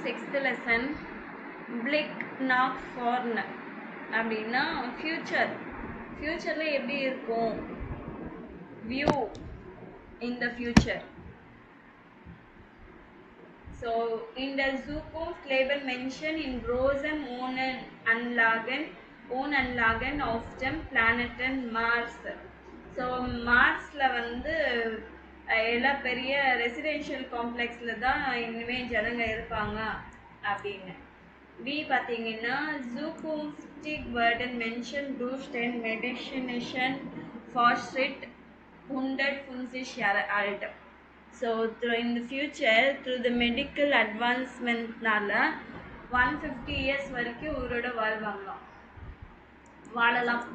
Sixth lesson, Blick Knock Forn அப்படின்னா ஃபியூச்சரில் எப்படி இருக்கும், view in the future. So in the Zukunft Leben mention in Rosen Anlagen auf dem Planeten Mars. So மார்ஸ்ல வந்து எல்லா பெரிய residential காம்ப்ளெக்ஸில் தான் இனிமேல் ஜனங்க இருப்பாங்க அப்படின்னு. வி பார்த்தீங்கன்னா Zukünftig werden Menschen durch den medizinischen Fortschritt 150 Jahre alt. So in the future, through the medical advancement நால 150 years வரைக்கும் உயிரோட வாழலாம்.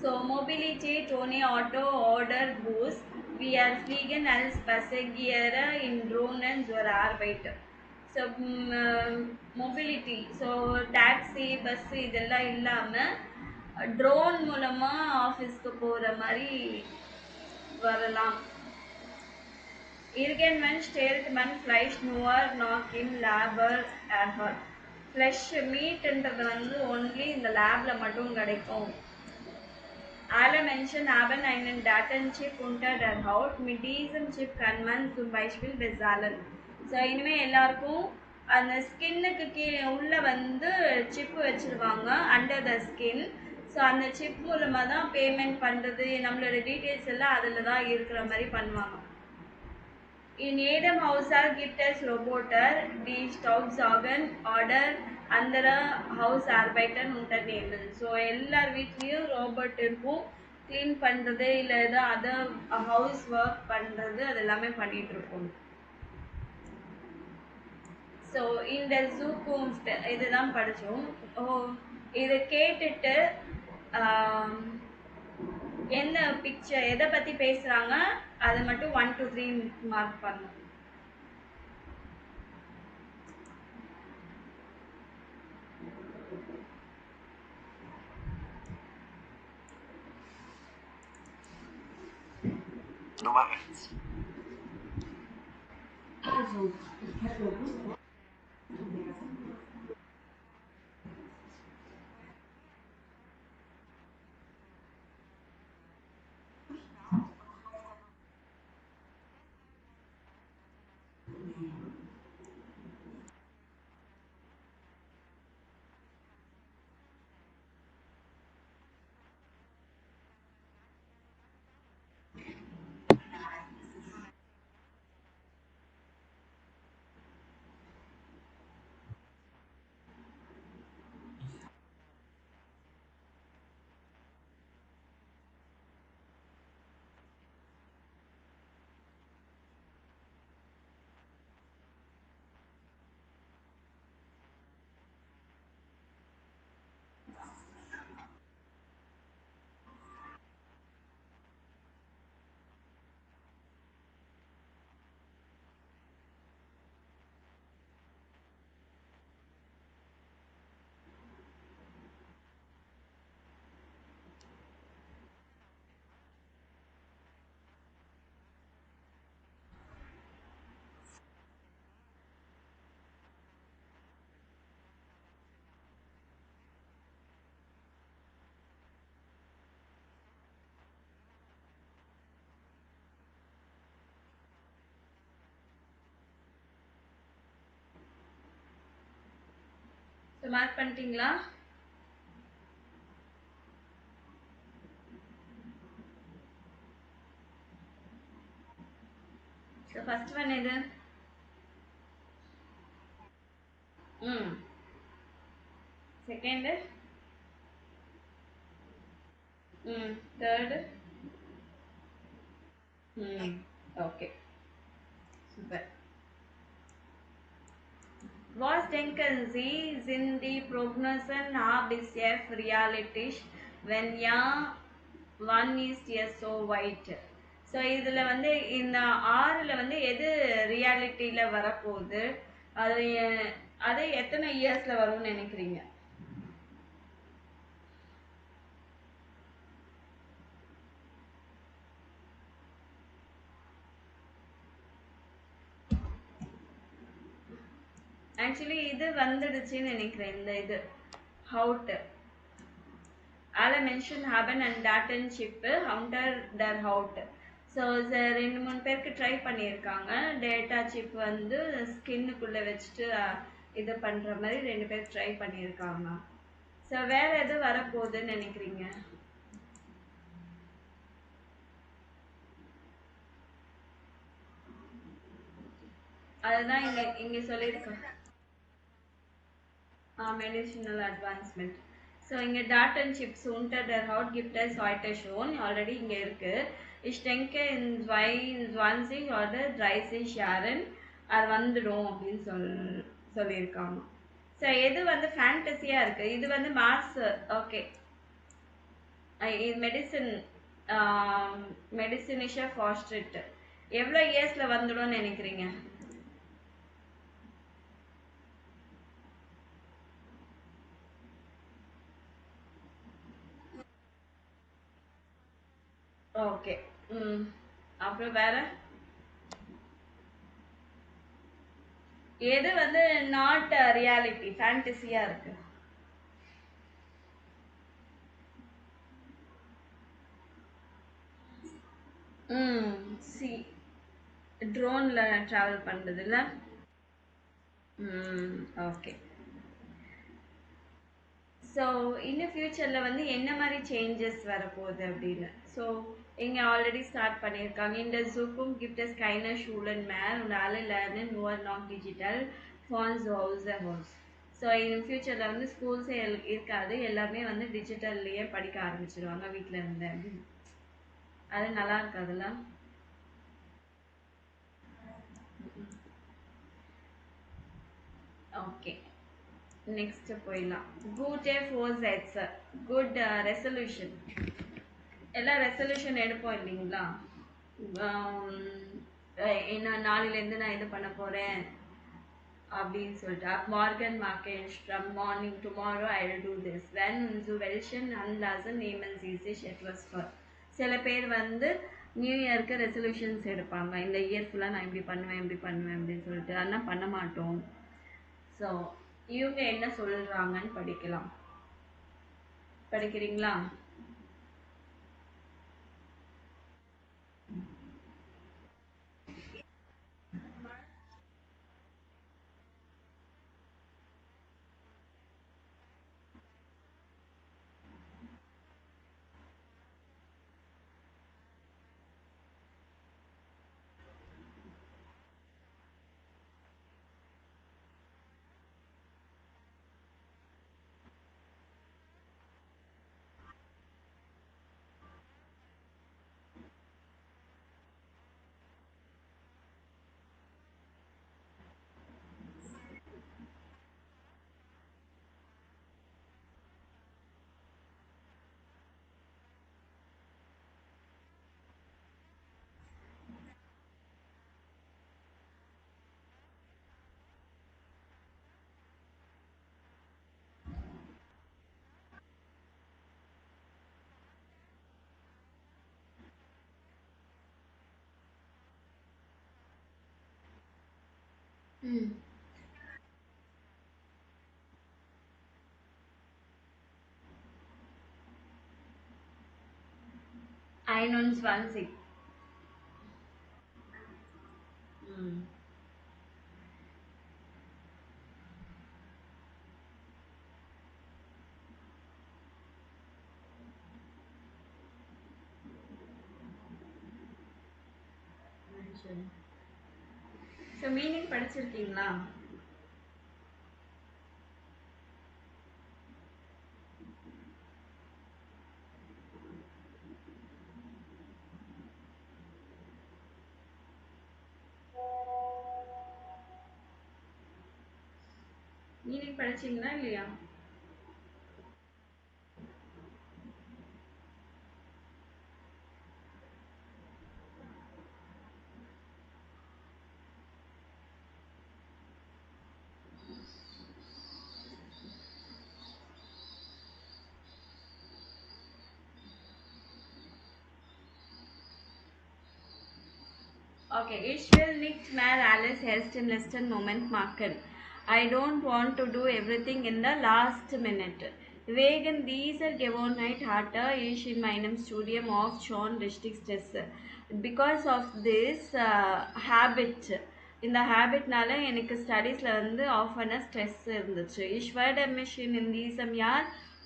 So mobility Tony Auto order boost. We are fliegen als Passagiere in Drohnen zur Arbeit. So mobility, so taxi, bus இதெல்லாம் இல்லாமல் drone மூலமாக ஆஃபீஸ்க்கு போகிற மாதிரி வரலாம். Irgendwann stellt man Fleisch nur noch im Labor her. Flesh மீட்ன்றது வந்து only இந்த லேப்ல மட்டும் கிடைக்கும். Alle Menschen haben einen Datenchip unter der Haut. Mit diesem Chip kann man zum Beispiel bezahlen. So இனிமேல் எல்லாருக்கும் அந்த ஸ்கின்னுக்கு கீழே உள்ள வந்து சிப் வச்சுருவாங்க அண்டர் த ஸ்கின். ஸோ அந்த சிப் மூலமாக தான் பேமெண்ட் பண்ணுறது, நம்மளோட டீட்டெயில்ஸ் எல்லாம் அதில் தான் இருக்கிற மாதிரி பண்ணுவாங்க. In jedem Haushalt gibt es Roboter, die Staubsaugen oder andere Hausarbeiten unternehmen. So எல்லார் வீட்லேயும் ரோபோட் இருக்கும், க்ளீன் பண்ணுறது இல்லை ஏதோ அதர் ஹவுஸ் ஒர்க் பண்ணுறது அது எல்லாமே பண்ணிகிட்டு இருக்கும். ஸோ இந்த Zukunft இதுதான் படித்தோம். இதை கேட்டுட்டு என்ன பிக்சர் எதை பற்றி பேசுகிறாங்க அதை மட்டும் 1 to 3 மார்க் பண்ணணும். Nummer 1. Also, ich habe ja Lust. So mark பண்ணிட்டீங்களா? ஸோ ஃபர்ஸ்ட் ஒன் எது? Second, third, okay super. Was denken Sie, sind die Prognosen bisher realistisch? Wenn ja, wann ist es so weit? So இதில் வந்து இந்த 6ல் வந்து எது ரியாலிட்டியில் வரப்போகுது, அது எத்தனை இயர்ஸில் வரும்னு நினைக்கிறீங்க? ஆக்சுவலி இது வந்துடுச்சுன்னு நினைக்கிறேன். இந்த இது ஹவுட் அதில் மென்ஷன் ஹபன் அண்ட் டாட்டன் ஷிப்பு ஹவுண்டர் டர் ஹவுட். ஸோ 2-3 பேருக்கு ட்ரை பண்ணியிருக்காங்க. டேட்டா சிப் வந்து ஸ்கின்னுக்குள்ளே வச்சுட்டு இது பண்ணுற மாதிரி 2 பேர் ட்ரை பண்ணியிருக்காங்க. ஸோ வேறு எது வரப்போகுதுன்னு நினைக்கிறீங்க? அதுதான் இங்கே சொல்லியிருக்கோம். Medicinal advancement. ஸோ இங்கே டாட்டன் சிப்ஸ் unter der Haut gibt es heute schon already இங்கே இருக்குது. Ich denke in 20 oder 30 Jahren அது வந்துடும் அப்படின்னு சொல்லியிருக்காங்க. ஸோ எது வந்து ஃபேண்டஸியாக இருக்குது, இது வந்து மார்ஸ். ஓகே, இது மெடிசினிஷா ஃபாஸ்ட்ரிட் எவ்வளோ இயர்ஸில் வந்துடும்னு நினைக்கிறீங்க? ஓகே. அப்புறம் வேற எது வந்து நாட் ரியாலிட்டி ஃபேண்டசியா இருக்கு? சி ட்ரோன்ல டிராவல் பண்றது இல்ல. ஓகே. ஸோ இன்னும் ஃப்யூச்சரில் வந்து என்ன மாதிரி சேஞ்சஸ் வரப்போகுது அப்படின்னு. ஸோ இங்கே ஆல்ரெடி ஸ்டார்ட் பண்ணியிருக்காங்க. இந்த Zukunft gibt es keine Schulen mehr und alle lernen nur noch digital von zu Hause aus. So இந்த ஃப்யூச்சரில் வந்து ஸ்கூல்ஸே இருக்காது, எல்லாமே வந்து டிஜிட்டல்லையே படிக்க ஆரம்பிச்சிடுவாங்க வீட்டில் இருந்து அப்படின்னு. அது நல்லா இருக்காதுல்ல? ஓகே, நெக்ஸ்ட் போயிடலாம். Good day four sets good resolution. எல்லாம் ரெசல்யூஷன் எடுப்போம் இல்லைங்களா? என்ன நாளையிலேருந்து நான் இது பண்ண போகிறேன் அப்படின்னு சொல்லிட்டு. மார்கன் மார்க்கெட் from morning tomorrow I will do this வென் உன்சு வெல்ஷன் அன்லாசன் நேமன் சீசி ஷெட்வஸ் ஃபார். சில பேர் வந்து நியூ இயருக்கு ரெசல்யூஷன்ஸ் எடுப்பாங்க, இந்த இயர் ஃபுல்லாக நான் இப்படி பண்ணுவேன் அப்படின்னு சொல்லிட்டு. அதெல்லாம் பண்ண மாட்டோம். ஸோ இவங்க என்ன சொல்கிறாங்கன்னு படிக்கலாம். படிக்கிறீங்களா? ம் 21. ம் ஸோ மீனிங் படிச்சிருக்கீங்களா? மீனிங் படிச்சீங்களா இல்லையா? Okay, ich will nicht mehr alles erst im letzten Moment machen. I don't want to do everything in the last minute. Wegen dieser Gewohnheit hatte ich in meinem Studium oft schon richtig Stress. Because of this habit, இந்த ஹேபிட்னால எனக்கு ஸ்டடீஸில் வந்து ஆஃபான stress இருந்துச்சு. Ich werde mich in diesem Jahr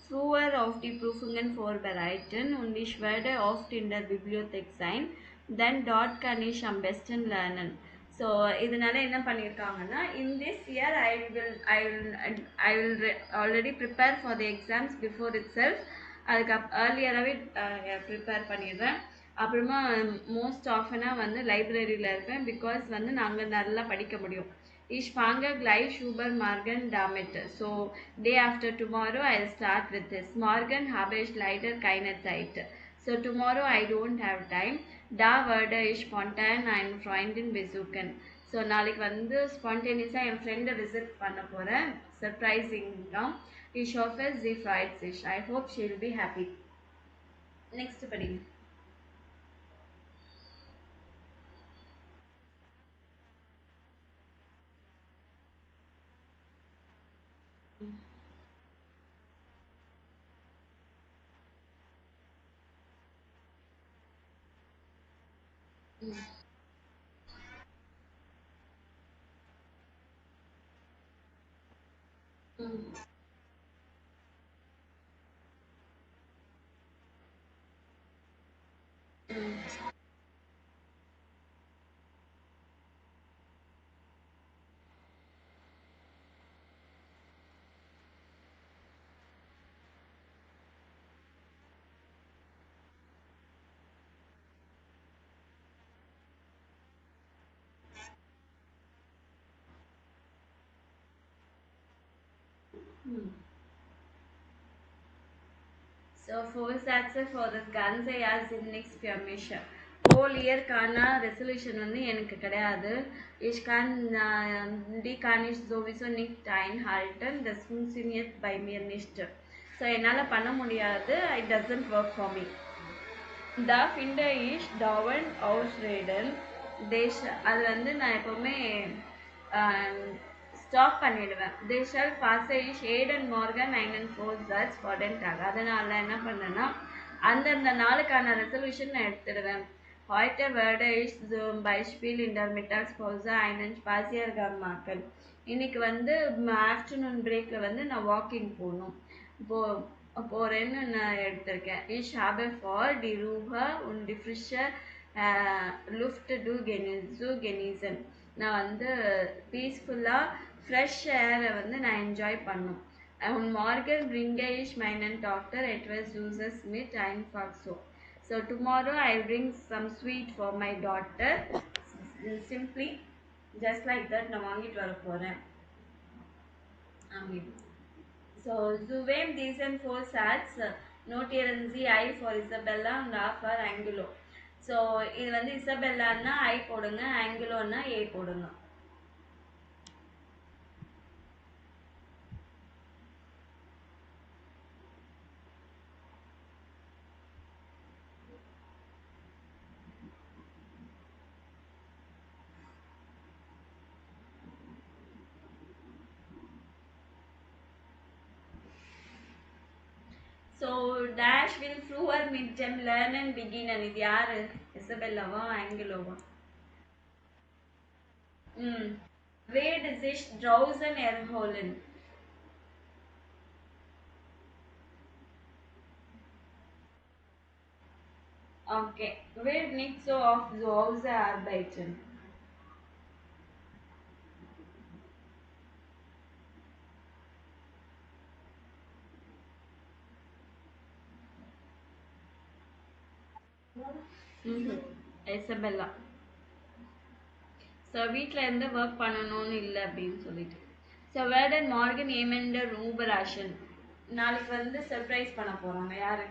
früher auf die Prüfungen vorbereiten und ich werde oft in der Bibliothek sein, then dort kann ich am besten lernen. So இதனால என்ன பண்ணியிருக்காங்கன்னா, in this year I will already prepare for the exams before it self. அதுக்கு ஏர்லியராகவே prepare பண்ணிடுறேன். அப்புறமா most ஆஃபனாக வந்து லைப்ரரியில் இருப்பேன். Because வந்து நாங்கள் நல்லா படிக்க முடியும். Ich fange gleich übermorgen damit. So, day after tomorrow I'll start with this. Morgen habe ich leider keine Zeit. So, tomorrow I don't have time. Da werde ich spontan einen Freundin besuchen. So, நாளைக்கு வந்து ஸ்பான்டேனியஸாக என் ஃப்ரெண்டை visit பண்ண போகிறேன். சர்ப்ரைசிங்காக. Ich hoffe, sie freut sich. I hope she will be happy. Next படிங்க. So, four Sätze for das ganze Jahr sind nichts für mich. Whole year-க்கான resolution வந்து எனக்கு கிடையாது. Ich kann die kann ich sowieso nicht einhalten. Das funktioniert bei mir nicht. So என்னால் பண்ண முடியாது. It doesn't work for me. Da finde ich dauernd Ausreden. அது வந்து நான் எப்போவுமே ஸ்டாப் பண்ணிடுவேன். தேஷால் பாசை sedan Morgan einen Vorsatz vor den Tag. அதனால என்ன பண்ணேன்னா, அந்தந்த நாளுக்கான ரெசல்யூஷன் நான் எடுத்துடுவேன். Heute werde ich zum Beispiel in der Mittagspause einen Spaziergang machen. இன்னைக்கு வந்து ஆஃப்டர்நூன் பிரேக்கில் வந்து நான் வாக்கிங் போகணும். போகிறேன்னு நான் எடுத்திருக்கேன். Ich habe vor, die Ruhe und die frische Luft zu genießen. நான் வந்து பீஸ்ஃபுல்லாக ஃப்ரெஷ் ஏரை வந்து நான் என்ஜாய் பண்ணும். Und morgen bringe ich meinen Tochter etwas Süßes mit einfach so. So tomorrow I'll bring some sweet for my daughter. Simply just like that நான் வாங்கிட்டு வர போகிறேன். So zu wem diesen Vorsatz notieren Sie I for Isabella and A for Angelo. So இது வந்து இசபெல்லான்னா I போடுங்க, ஆங்கிலோன்னா A போடுங்க. ஸோ டேஷ் வில் ஃப்ரூவர் மிட் ஜெம் லேர்ன் அண்ட் பிகின். இது யாரு? இசபெல்லாவா ஆங்கிலோவா? Werde sich draußen erholen. Okay. Wird nicht so oft zu Hause arbeiten. Isabella. So வீட்டில் இருந்து ஒர்க் பண்ணணும்னு இல்லை அப்படின்னு சொல்லிட்டு. ஸோ வேர்டன் மார்கன் ஏமெண்டர் ரூபராஷன். நாளைக்கு வந்து சர்ப்ரைஸ் பண்ண போகிறாங்க. யாரு?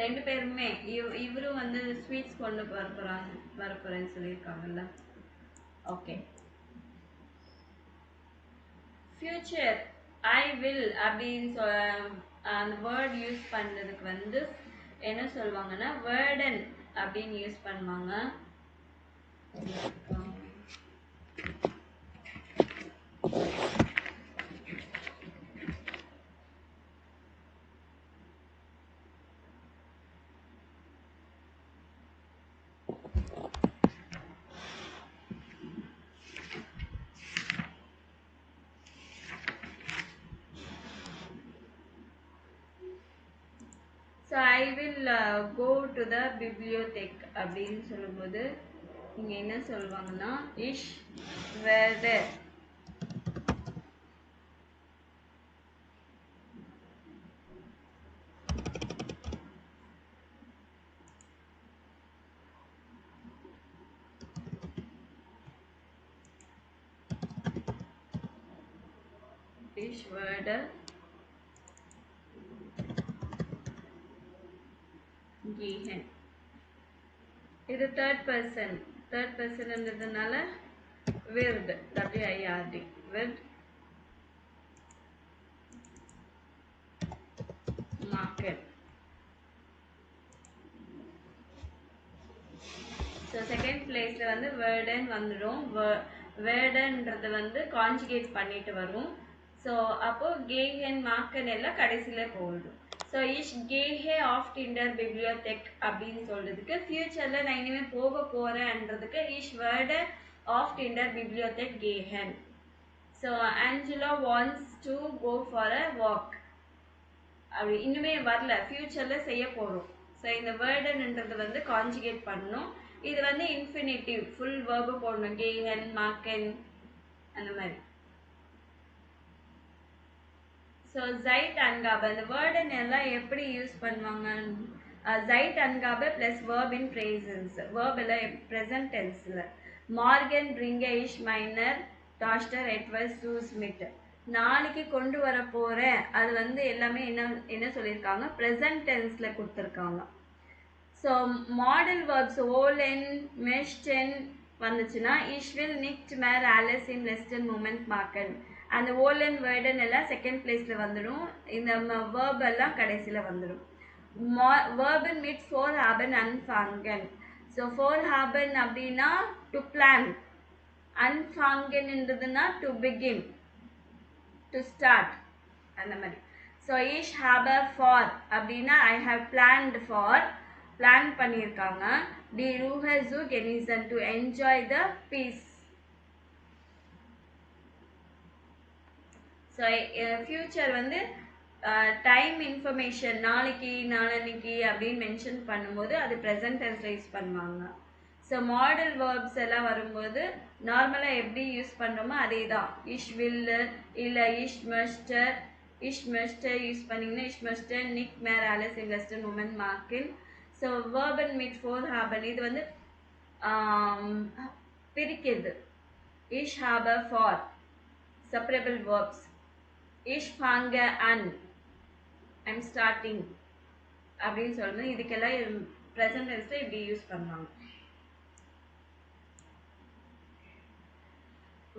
ரெண்டு பேருமே இவரும் வந்து ஸ்வீட்ஸ் கொண்டு வரப்போறேன்னு சொல்லியிருக்காங்கல்ல. ஓகே. ஃபியூச்சர் ஐ வில் அப்படின்னு அந்த வேர்ட் யூஸ் பண்ணுறதுக்கு வந்து என்ன சொல்லுவாங்கன்னா வேர்டன் அப்படின்னு யூஸ் பண்ணுவாங்க. So I will go to the பிப்ளியோதெக் அப்படின்னு சொல்லும்போது இங்கே என்ன சொல்லுவாங்கன்னா இஷ் werde ich werde gehen. இது தேர்ட் பர்சன்ன்றதுனால wird WIRD wird machen. So second பிளேஸ்ல வந்து werden வந்துடும். வேர்டன்றது வந்து கான்ஜுகேட் பண்ணிட்டு வரும். ஸோ அப்போ கேஹன் மாக்கன் எல்லாம் கடைசியில் போயிடும். ஸோ இஷ் கேஹே ஆஃப் இன்டர் பிப்ளியோதெக் அப்படின்னு சொல்றதுக்கு ஃபியூச்சரில் நான் இனிமேல் போக போகிறேன்றதுக்கு இஷ் வேர்டு ஆஃப் இன்டர் பிப்ளியோதெக் கேஹன். So Angela wants to go for a walk அப்படி இன்னுமே வரல, ஃபியூச்சரில் செய்ய போகிறோம். ஸோ இந்த வேர்டன்ன்றது வந்து கான்ஜுகேட் பண்ணணும். இது வந்து இன்ஃபினிட்டிவ் ஃபுல் வேர்பு போடணும், கேஹன் மாக்கன் அந்த மாதிரி. ஸோ ஜைட் அன்காப இந்த வேர்டன் எல்லாம் எப்படி யூஸ் பண்ணுவாங்க? ஜைட் அன்காப ப்ளஸ் வேர்ப் இன் ப்ரேசன்ஸ், வேர்ப் எல்லாம் ப்ரெசன்ட் டென்ஸில். மார்கன் பிரிங்க இஷ் மைனர் டாஸ்டர் எட்வர்ஸ் சூஸ்மிட் நாளைக்கு கொண்டு வர போகிறேன், அது வந்து எல்லாமே என்ன சொல்லியிருக்காங்க? ப்ரெசன்ட் டென்ஸில் கொடுத்துருக்காங்க. ஸோ மாடல் வேர்ப்ஸ் ஓலென் மெஷ்டென் வந்துச்சுன்னா இஷ் வில் நிக்ட் மேர் ஆலஸ் இன் லெஸ்டன் மூமெண்ட் மார்க்கன். அந்த ஓலன் வேர்டன் எல்லாம் செகண்ட் பிளேஸில் வந்துடும். இந்த வேர்ப் எல்லாம் கடைசியில் வந்துடும். வேர்பன் மீட் ஃபோர் ஹாபன் அன்ஃபாங்கன். ஸோ ஃபோர் ஹாபன் அப்படின்னா டு பிளான், அன்ஃபாங்கன்ன்றதுன்னா டு பிகின், டு ஸ்டார்ட் அந்த மாதிரி. ஸோ இஷ் ஹாப ஃபார் அப்படின்னா I have planned for, plan பண்ணியிருக்காங்க. டி ரூஹ ஜூ கெனிசன் to enjoy the peace. So future வந்து டைம் இன்ஃபர்மேஷன் நாளைக்கு நாளன்னைக்கு அப்படின்னு மென்ஷன் பண்ணும்போது அது ப்ரெசன்ட் டென்ஸில் யூஸ் பண்ணுவாங்க. ஸோ மாடல் வேர்ப்ஸ் எல்லாம் வரும்போது நார்மலாக எப்படி யூஸ் பண்ணுறோமோ அதே தான். இஷ் வில் இல்லை இஷ் மஸ்டர் யூஸ் பண்ணிங்கன்னா இஷ் மஸ்டர் நிக் மேர் ஆலஸ் இன் வெஸ்டர்ன் உமன் மார்க்கின். ஸோ வேர்பன் மீட் ஃபோர் ஹாபன் இது வந்து பிரிக்கிறது. இஷ் ஹாபர் ஃபார் செப்பரபிள் வேர்ப்ஸ். இஷ் ஃபாங்க அன் ஐம் ஸ்டார்டிங் அப்படின்னு சொல்லணும். இதுக்கெல்லாம் ப்ரெசன்ட் டென்ஸில் இப்படி யூஸ் பண்ணுவாங்க.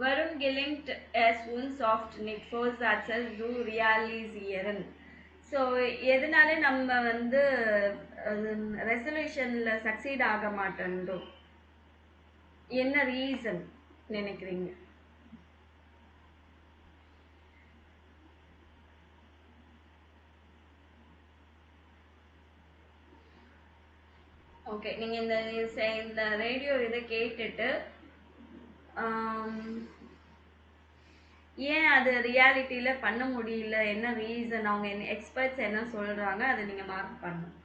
Warum gelingt es uns oft nicht, Vorsätze zu realisieren? So எதனால நம்ம வந்து ரெசல்யூஷனில் சக்சீட் ஆக மாட்டோம்? என்ன ரீசன் நினைக்கிறீங்க? ஓகே, நீங்கள் இந்த ரேடியோ இதை கேட்டுட்டு ஏன் அது ரியாலிட்டியில் பண்ண முடியல, என்ன ரீசன், அவங்க எக்ஸ்பர்ட்ஸ் என்ன சொல்கிறாங்க, அதை நீங்கள் மார்க் பண்ணணும்.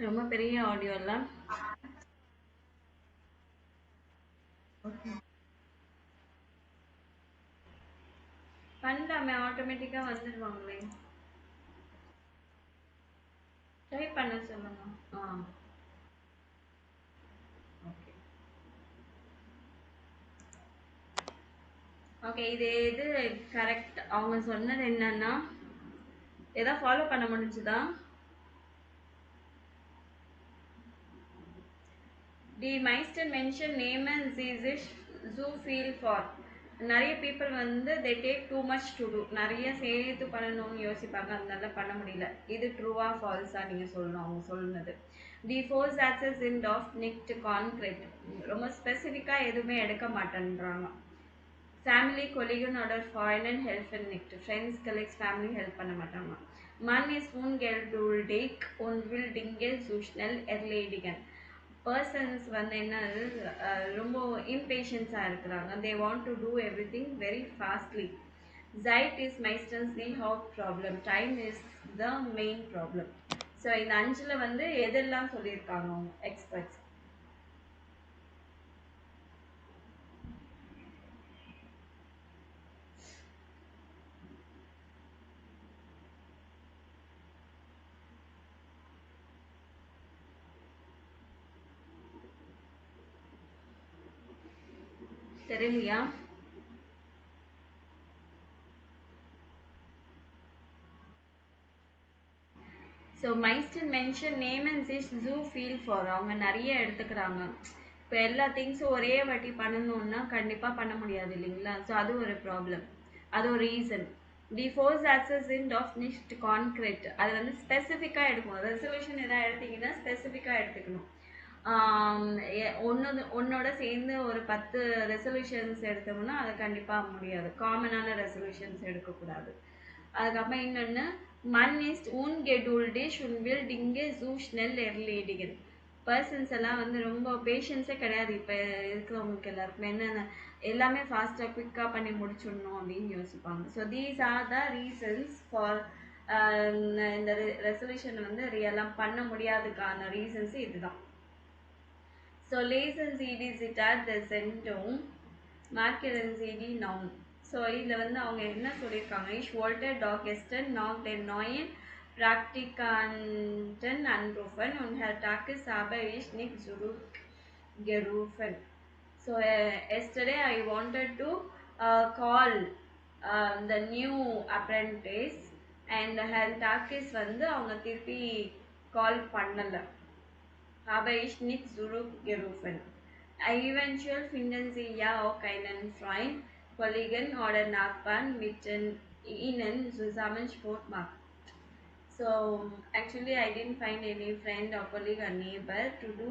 ரொம்ப பெரிய ஆடியோ இல்ல. பண்ணலாமே, ஆட்டோமேட்டிக்கா வந்துடுவாங்களே. ட்ரை பண்ண சொல்லுங்க. ஆ ஓகே. ஓகே, இது கரெக்ட். அவங்க சொன்னது என்னன்னா, ஏதாவது ஃபாலோ பண்ண முடிஞ்சுதா? தி மைஸ்டர் மென்ஷன் நேம் அண்ட் சீஸ் ஜூ ஃபீல் ஃபார். நிறைய பீப்புள் வந்து they take too much to do, நிறைய சேர்த்து பண்ணணும்னு யோசிப்பாங்க, அதனால பண்ண முடியல. இது ட்ரூவா ஃபால்ஸா நீங்கள் சொல்லணும், அவங்க சொல்லுனது. தி ஃபோர்ஸ் ஆக்சஸ் இன் ஆஃப் நிக்ட் கான்கிரீட், ரொம்ப ஸ்பெசிஃபிக்காக எதுவுமே எடுக்க மாட்டேன்றாங்க. ஃபேமிலி கொலிகனோட ஃபாரின் ஹெல்ப் நிக்ட், ஃப்ரெண்ட்ஸ் கலெக்ஸ் ஃபேமிலி ஹெல்ப் பண்ண மாட்டாங்க. மன் இஸ் உன் கெல்டேக் உன் வில் டிங்கே சூஷ்னல் எர்லேடிகன். பர்சன்ஸ் வந்து என்ன, ரொம்ப இம்பேஷன்ஸாக இருக்கிறாங்க. They want to do everything very fastly. Zeit is meistens the Hauptproblem. Time is the main problem. So இந்த அஞ்சில் வந்து எதெல்லாம் சொல்லியிருக்காங்க அவங்க எக்ஸ்பர்ட்ஸ்? தெரியலையா? ஸோ மைஸ்டன் மென்ஷன் நேம் அண்ட் சிஸ் ஜூ ஃபீல் ஃபார், அவங்க நிறைய எடுத்துக்கிறாங்க. இப்போ எல்லா திங்ஸும் ஒரே வாட்டி பண்ணணும்னா கண்டிப்பாக பண்ண முடியாது இல்லைங்களா? ஸோ அது ஒரு ப்ராப்ளம், அது ஒரு ரீசன். தி ஃபோர்ஸ் ஆக்சஸ் இன் ஆஃப் நிஷ்ட் கான்கிரீட், அது வந்து ஸ்பெசிஃபிக்காக எடுக்கணும். ரெசல்யூஷன் எதாவது எடுத்தீங்கன்னா ஸ்பெசிஃபிக்காக எடுத்துக்கணும். ஒன்னோட சேர்ந்து ஒரு 10 ரெசல்யூஷன்ஸ் எடுத்தோம்னா அதை கண்டிப்பாக முடியாது. காமனான ரெசல்யூஷன்ஸ் எடுக்கக்கூடாது. அதுக்கப்புறம் இன்னொன்று, மன் இஸ்ட் ஊன் கெடூல்டிஷ் உன் வில் டிங்கே ஜூ ஸ்னெல் எர்லேடிகன். பர்சன்ஸ் எல்லாம் வந்து ரொம்ப பேஷன்ஸே கிடையாது இப்போ இருக்கிறவங்களுக்கு எல்லாருக்குமே. என்னென்ன எல்லாமே ஃபாஸ்ட்டாக குவிக்காக பண்ணி முடிச்சிடணும் அப்படின்னு யோசிப்பாங்க. So these are the reasons for இந்த ரெசல்யூஷன் வந்து ரியலாக பண்ண முடியாதுக்கான ரீசன்ஸ் இதுதான். ஸோ லேசன் சிடி சிட்டார் த சென்டோம் மார்க்கெரன் சிடி நவுன். ஸோ இதில் வந்து அவங்க என்ன சொல்லியிருக்காங்க, இஷ் வோல்டர் டாக் எஸ்டன் நாக் டென் நாயின் Praktikanten anrufen und Herr Takis habe ich nicht zurückgerufen. So yesterday I wanted to call the new apprentice and Herr Takis வந்து அவங்க திருப்பி கால் பண்ணலை. habe ich nicht zurückgerufen. Eventuell finden Sie ja auch keinen Freund, Kollegen oder Nachbarn, mit Ihnen zusammen Sport macht. So actually I didn't find any friend or colleague or neighbor to do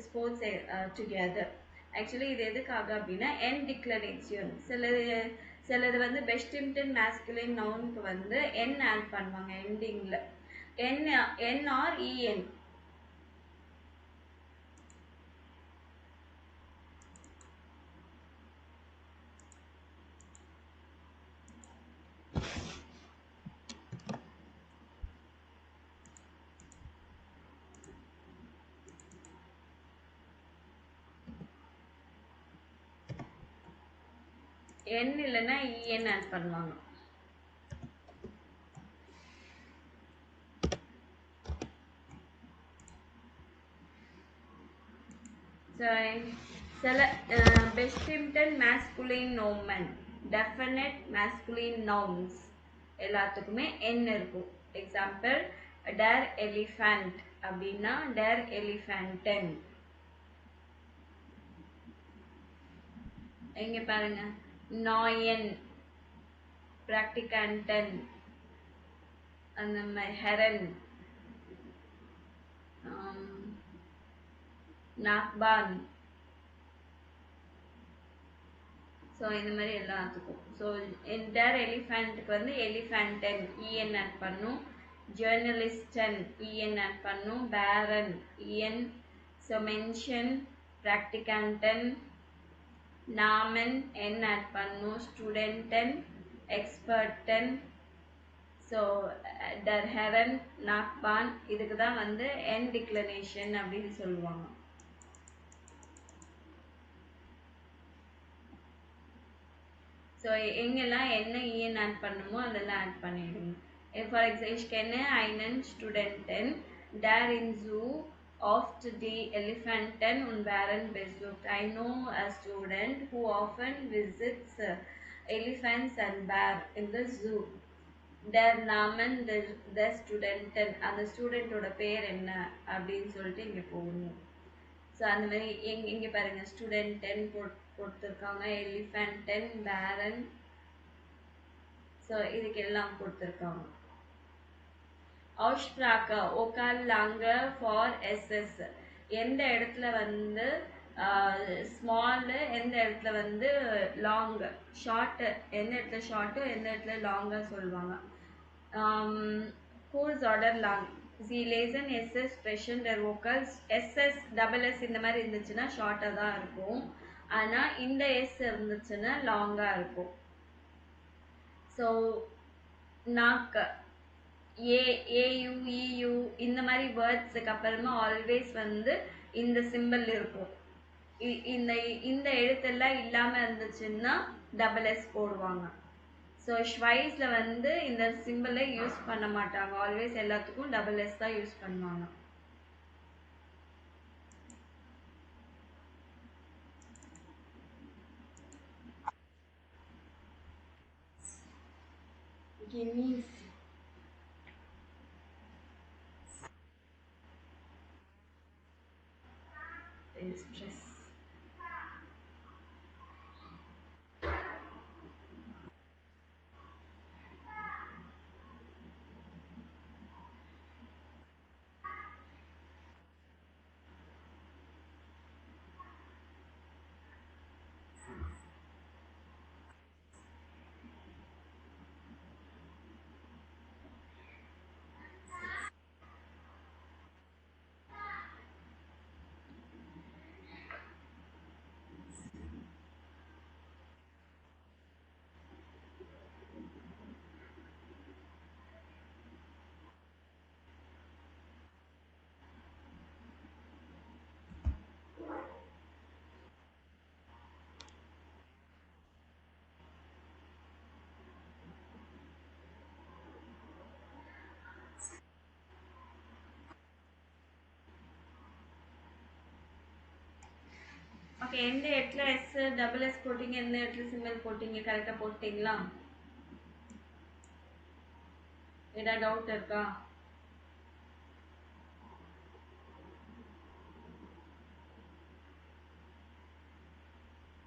sports together. Actually இது எதுக்காக அப்படின்னா என் declaration, சிலது வந்து பெஸ்டிம்டன் masculine நவுனுக்கு வந்து என் add பண்ணுவாங்க எண்டிங்கில். N R இஎன். என் இல்லைன்னா இஎன் ஆட் பண்ணுவாங்க. சில பெஸ்டிம்டன் masculine Noman, definite masculine nouns எல்லாத்துக்குமே என் இருக்கும். எக்ஸாம்பிள் டேர் எலிஃபண்ட் அப்படின்னா டேர் எலிஃபண்டன். எங்க பாருங்க, நாயன், பிராக்டிகண்டன், அந்த மாதிரி ஹெரன், நாக்பான். ஸோ இந்த மாதிரி எல்லாத்துக்கும். ஸோ டேர் எலிஃபண்ட்டுக்கு வந்து எலிஃபண்டன் இஎன் ஆட் பண்ணும். ஜேர்னலிஸ்டன் இஎன் ஆட் பண்ணும். பேரன் இஎன். ஸோ மென்ஷன், பிராக்டிகண்டன், நாமன் என் ஆட் பண்ணும். ஸ்டூடெண்டன், எக்ஸ்பர்டன், ஸோ டர் ஹெரன் நாக்பான் இதுக்கு தான் வந்து என் டிக்ளனேஷன் அப்படின்னு சொல்லுவாங்க. ஸோ எங்கெல்லாம் என்ன ஈஎன் ஆட் பண்ணுமோ அதெல்லாம் ஆட் பண்ணிடுங்க. For example ich kenne einen Studenten der in Zoo oft die Elefanten und Bären besucht. I know a student who often visits elephants and bear in the zoo. Der Namen der Studenten அந்த ஸ்டூடெண்ட்டோட பேர் என்ன அப்படின்னு சொல்லிட்டு இங்கே போகணும். So அந்த மாதிரி இங்கே பாருங்க ஸ்டூடெண்டன் கொடுத்துருக்காங்க, எலிஃபென்டன், பேரன், ஸோ இதுக்கு எல்லாம் கொடுத்துருக்காங்க. Aussprache Okal lange for SS எந்த இடத்துல வந்து ஸ்மால், எந்த இடத்துல வந்து லாங், ஷார்ட், எந்த இடத்துல ஷார்ட்டோ எந்த இடத்துல லாங்காக சொல்லுவாங்க. Course order long C Larsen SS special டர் வோக்கல்ஸ் எஸ்எஸ் டபுள் எஸ் இந்த மாதிரி இருந்துச்சுன்னா ஷார்ட்டாக தான் இருக்கும். ஆனால் இந்த எஸ் இருந்துச்சுன்னா லாங்காக இருக்கும். ஸோ நாக்கு ஏயு இயு இந்த மாதிரி வேர்ட்ஸுக்கு அப்புறமா ஆல்வேஸ் வந்து இந்த சிம்பிள் இருக்கும். இந்த இந்த எழுத்தெல்லாம் இல்லாமல் இருந்துச்சுன்னா டபுள் எஸ் போடுவாங்க. ஸோ ஷ்வைஸில் வந்து இந்த சிம்பிளை யூஸ் பண்ண மாட்டாங்க, ஆல்வேஸ் எல்லாத்துக்கும் டபுள் எஸ் தான் யூஸ் பண்ணுவாங்க. Genieß. Stress. ஓகே, எந்த இடத்துல எஸ் டபுள் எஸ் போட்டிங்க, எந்த இடத்துல சிம்பிள் போட்டிங்க, கரெக்டாக போட்டிங்களா? ஏதாவது டவுட் இருக்கா?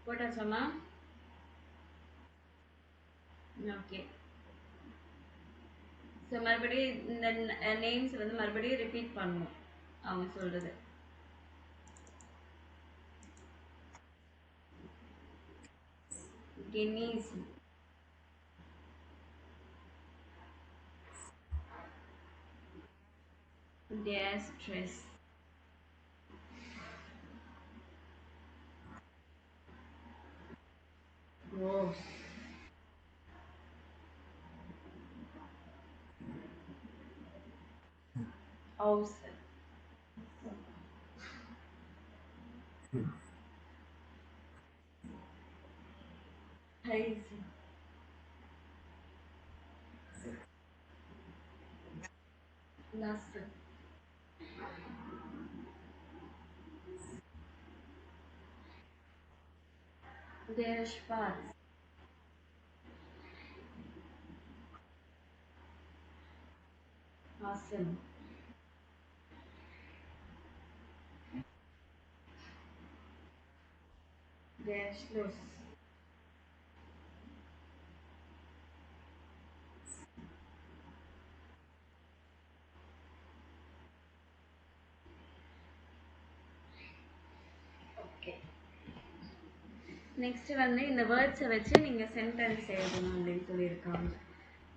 போட்டாச்சாமா? ஓகே. ஸோ மறுபடியும் இந்த நேம்ஸ் வந்து மறுபடியும் ரிப்பீட் பண்ணணும் அவங்க சொல்கிறது. Genieß. Der Stress. Groß. Außen. Heiße. Lasse. Der Spaß. Hassen. Der Schluss. Okay, next வந்து இந்த வேர்ட்ஸை வச்சு நீங்கள் சென்டென்ஸ் எழுதணும் அப்படின்னு சொல்லியிருக்காங்க.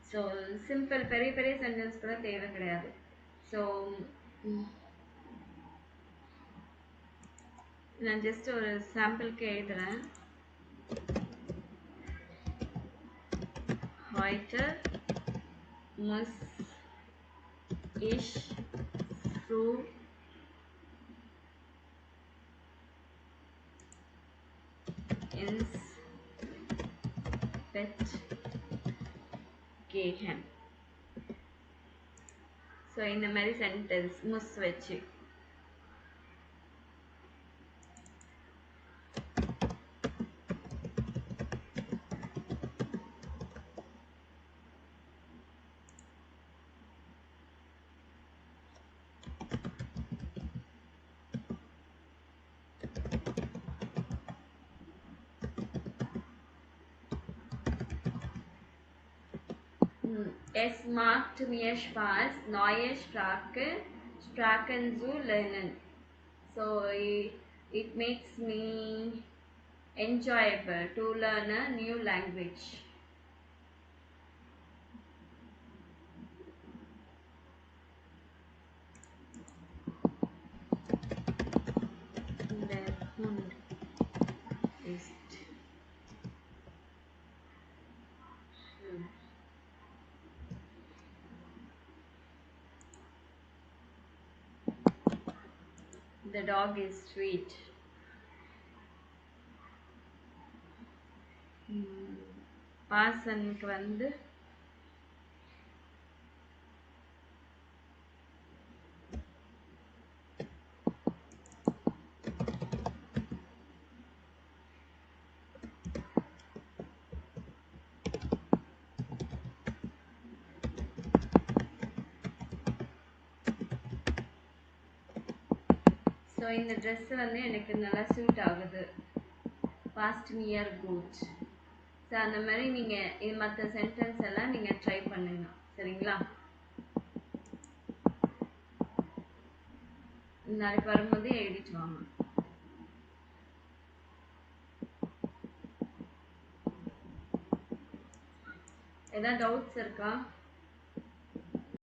ஸோ சிம்பிள், பெரிய பெரிய சென்டென்ஸ் கூட தேவை கிடையாது. ஸோ நான் ஜஸ்ட் ஒரு சாம்பிளுக்கு எழுதுறேன். Heute muss ich früh ins Bett gehen. So இந்த மாதிரி சென்டென்ஸ் முஸ் வச்சு Es macht mir Spaß, neue Sprachen zu lernen. So it makes me enjoyable to learn a new language. Der Hund ist schön. The dog is sweet. பாசனுக்கு வந்து so இந்த dress வந்து எனக்கு நல்லா suit ஆகுது. Past near good. So அந்த மாதிரி நீங்கள் இது மற்ற சென்டென்ஸ் எல்லாம் நீங்கள் ட்ரை பண்ணுங்க. சரிங்களா? நாளைக்கு வரும்போது எழுதிட்டு வாங்க. ஏதாவது டவுட்ஸ் இருக்கா?